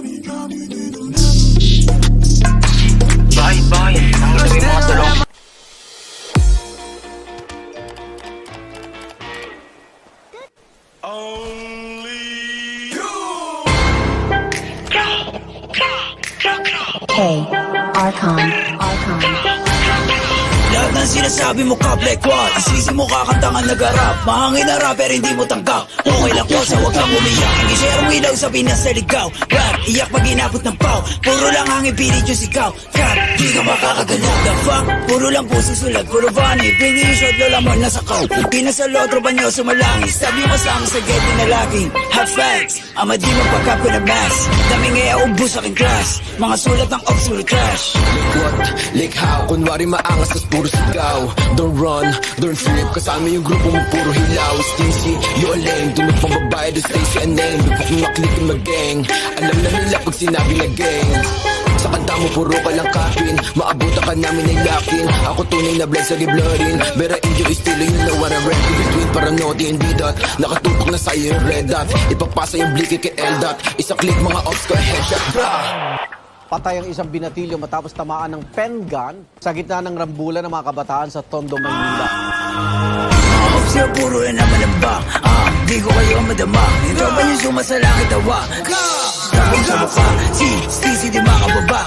Bahay-bahay, nakita mo yung mga tulong. Hey, Archon. Lahat ng sinasabi mo ka black wall, isisi mo kakantangan nag-arap. Mahangin na rapper hindi mo tanggap. Okay lang po sa wag kang umiyak. Hindi share mo ilaw sa Pinas sa ligaw. Rap, iyak pag inabot ng pau. Puro lang hangin pilit yung sigaw. Cap, di ka makakaganap. The fuck, puro lang puso sulat. Puro funny, pingi yung shot lola mo nasa kaw. Pinas sa lotro ba nyo sumalangis. Sabi mo kasama sa getty na laging have facts, ama di magpakap ko na mass. Daming ngaya ubus aking class. Mga sulat ng ops will crash. Like what? Like how? Kunwari maangas tas puro sigaw. Don't run, don't flip. Kasama yung grupo mo puro hilaw. Stingy, you a lame. Dunod pang babae, do stay sa name. Bigpak yung maklikin mag-gang. Alam na nila pag sinabi na gang. Sa kanta mo puro ka lang kapin. Maabutan ka namin ay lakin. Ako tunay na blood sa giblorin. Bera injo is still you know what I rap. Between Paranotti and B-Dot. Nakatutok na sa'yo yung red dot. Ipapasa yung blicky kay L-Dot. Isa click mga ops ko headshot. Patay ang isang binatilyo matapos tamaan ng pen gun sa gitna ng rambulan ng mga kabataan sa Tondo, Maynila. Ops yung puro yan naman ang bang. Di ko kayo madama. Ito ba yung sumasalangit tawa? Tapos sa mukha, si Stacy di makababa.